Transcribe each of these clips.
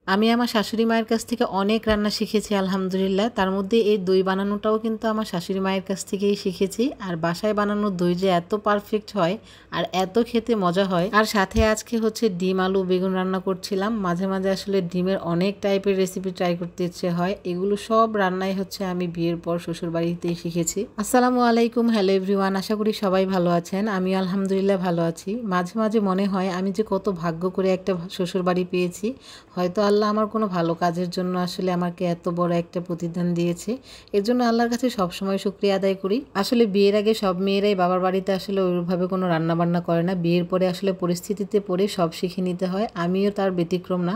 আমি আমার শাশুড়ি মায়ের কাছ থেকে অনেক রান্না শিখেছি আলহামদুলিল্লাহ। তার মধ্যে এই দই বানানোটাও কিন্তু আমার শাশুড়ি মায়ের কাছ থেকেই শিখেছি। আর বাসায় বানানো দই যে এত পারফেক্ট হয় আর এত খেতে মজা হয়। আর সাথে আজকে হচ্ছে ডিম আলু বেগুন রান্না করছিলাম। মাঝে মাঝে আসলে ডিমের অনেক টাইপের রেসিপি ট্রাই করতে ইচ্ছে হয়। এগুলো সব রান্নাই হচ্ছে আমি বিয়ের পর শ্বশুর বাড়িতেই শিখেছি। আসসালামু আলাইকুম, হ্যালো এভরিওয়ান। আশা করি সবাই ভালো আছেন। আমি আলহামদুলিল্লাহ ভালো আছি। মাঝে মাঝে মনে হয় আমি যে কত ভাগ্য করে একটা শ্বশুর বাড়ি পেয়েছি। হয়তো আল্লাহ আমার কোনো ভালো কাজের জন্য আসলে আমাকে এত বড় একটা প্রতিদান দিয়েছে। এর জন্য আল্লাহর কাছে সবসময় শুকরিয়া আদায় করি। আসলে বিয়ের আগে সব মেয়েরাই বাবার বাড়িতে আসলে ওইভাবে কোনো রান্না বান্না করে না। বিয়ের পরে আসলে পরিস্থিতিতে পড়ে সব শিখে নিতে হয়। আমিও তার ব্যতিক্রম না।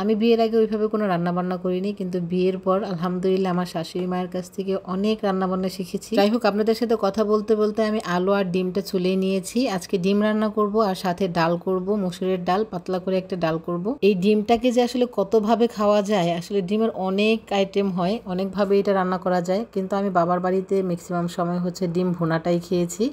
আমি বিয়ের আগে ওইভাবে কোনো রান্না বান্না করিনি, কিন্তু বিয়ের পর আলহামদুলিল্লাহ আমার শাশুড়ি মায়ের কাছ থেকে অনেক রান্না বান্না শিখেছি। যাই হোক, আপনাদের সাথে কথা বলতে বলতে আমি আলু আর ডিমটা চুলেই নিয়েছি। আজকে ডিম রান্না করব আর সাথে ডাল করব, মসুরের ডাল, পাতলা করে একটা ডাল করব। এই ডিমটাকে যে আসলে কতভাবে খাওয়া যায়, আসলে ডিমের অনেক আইটেম হয়, অনেকভাবে এটা রান্না করা যায়, কিন্তু আমি বাবার বাড়িতে ম্যাক্সিমাম সময় হচ্ছে ডিম ভুনাটাই খেয়েছি।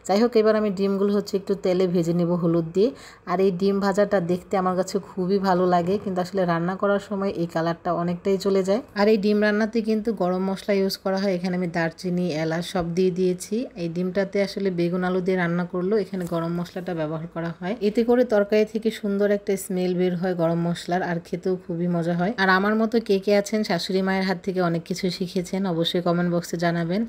যাই হোক, এবার আমি ডিমগুলো হচ্ছে একটু তেলে ভেজে নেব হলুদ দিয়ে। আর এই ডিম ভাজাটা দেখতে আমার কাছে খুবই ভালো লাগে, কিন্তু আসলে রান্না করার সময় এই কালারটা অনেকটাই চলে যায়। আর এই ডিম রান্নাতে কিন্তু গরম মশলা ইউজ করা হয়। এখানে আমি দারচিনি, এলাচ সব দিয়ে দিয়েছি। এই ডিমটাতে আসলে বেগুন আলু দিয়ে রান্না করলেও এখানে গরম মশলাটা ব্যবহার করা হয়। এতে করে তরকারি থেকে সুন্দর একটা স্মেল বের হয় গরম মশলার, আর খেতেও খুবই মজা হয়। আর আমার মতো কে কে আছেন শাশুড়ি মায়ের হাত থেকে অনেক কিছু শিখেছেন, অবশ্যই কমেন্ট বক্সে জানাবেন।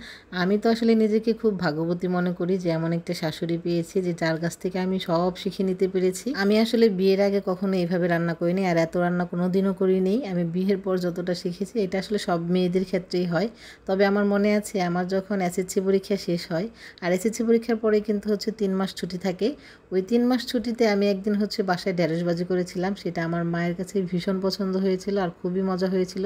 আমি তো আসলে নিজেকে খুব ভাগ্যবতী মনে করি যে এমন একটা শাশুড়ি পেয়েছি যে যার কাছ থেকে আমি সব শিখে নিতে পেরেছি। আমি আসলে বিয়ের আগে কখনো এইভাবে রান্না করিনি, আর এত রান্না কোনোদিনও করিনি। আমি বিয়ের পর যতটা শিখেছি, এটা আসলে সব মেয়েদের ক্ষেত্রেই হয়। তবে আমার মনে আছে, আমার যখন এসএসসি পরীক্ষা শেষ হয়, আর এসএসসি পরীক্ষার পরে কিন্তু হচ্ছে 3 মাস ছুটি থাকে। ওই 3 মাস ছুটিতে আমি একদিন হচ্ছে বাসায় ঢেঁড়সবাজি করেছিলাম। সেটা আমার মায়ের কাছে ভীষণ পছন্দ হয়েছিল আর খুবই মজা হয়েছিল।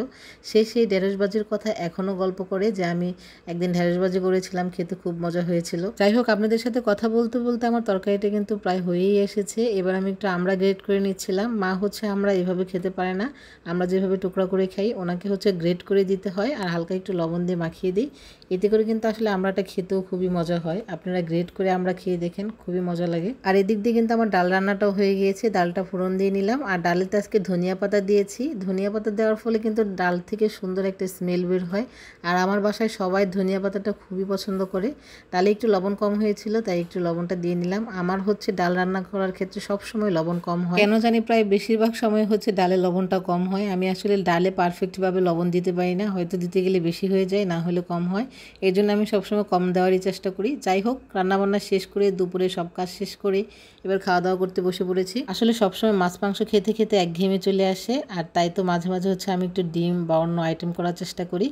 সেই ঢেঁড়সবাজির কথা এখনও গল্প করে যে আমি একদিন ঢেঁড়সবাজি করেছিলাম, খেতে খুব মজা হয়েছিল। যাই হোক, আপনাদের সাথে কথা বলতে বলতে আমার তরকারিটা কিন্তু প্রায় হয়েই এসেছে। এবার আমি একটু আমড়া গ্রেট করে নিচ্ছিলাম। মা হচ্ছে আমরা এভাবে খেতে পারে না, আমরা যেভাবে টুকরা করে খাই, ওনাকে হচ্ছে গ্রেট করে দিতে হয় আর হালকা একটু লবণ দিয়ে মাখিয়ে দিই। এতে করে কিন্তু আসলে আমড়াটা খেতেও খুবই মজা হয়। আপনারা গ্রেট করে আমরা খেয়ে দেখেন, খুবই মজা লাগে। আর এদিক দিয়ে কিন্তু আমার ডাল রান্নাটাও হয়ে গিয়েছে। ডালটা ফোড়ন দিয়ে নিলাম, আর ডালেতে আজকে ধনিয়া পাতা দিয়েছি। ধনিয়া পাতা দেওয়ার ফলে কিন্তু ডাল থেকে সুন্দর একটা স্মেল বের হয়। আর আমার বাসায় সবাই ধনিয়া পাতাটা খুবই পছন্দ করে। ডালে একটু লবণ কম হয়েছিল, তাই একটু লবণটা দিয়ে নিলাম। আমার হচ্ছে ডাল রান্না করার ক্ষেত্রে সব সময় লবণ কম হয়, কেন জানি প্রায় বেশিরভাগ সময় হচ্ছে ডালে লবণটা কম হয়। আমি আসলে ডালে পারফেক্টভাবে লবণ দিতে পারি না, হয়তো দিতে গেলে বেশি হয়ে যায়, না হলে কম হয়। এই জন্য আমি সবসময় কম দেওয়ারই চেষ্টা করি। যাই হোক, রান্নাবান্না শেষ করে দুপুরে সব কাজ শেষ করে এবার খাওয়া দাওয়া করতে বসে পড়েছি। আসলে সবসময় মাছ মাংস খেতে খেতে একঘেয়েমি চলে আসে, আর তাই তো মাঝে মাঝে হচ্ছে আমি একটু ডিম বা অন্য আইটেম করার চেষ্টা করি।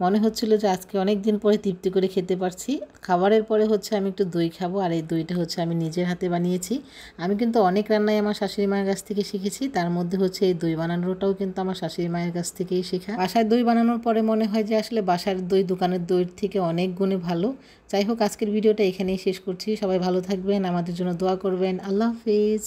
মনে হচ্ছিল যে আজকে অনেক দিন পরে তৃপ্তি করে খেতে পারছি। খাবারের পরে হচ্ছে আমি একটু দই খাবো, আর এই দইটা হচ্ছে আমি নিজের হাতে বানিয়েছি। আমি কিন্তু অনেক রান্নাই আমার শাশুড়ি মায়ের কাছ থেকে শিখেছি, তার মধ্যে হচ্ছে এই দই বানানোটাও কিন্তু আমার শাশুড়ি মায়ের কাছ থেকেই শেখা। বাসায় দই বানানোর পরে মনে হয় যে আসলে বাসার দই দোকানের দইয়ের থেকে অনেক গুণে ভালো। যাই হোক, আজকের ভিডিওটা এখানেই শেষ করছি। সবাই ভালো থাকবেন, আমাদের জন্য দোয়া করবেন। আল্লাহ হাফিজ।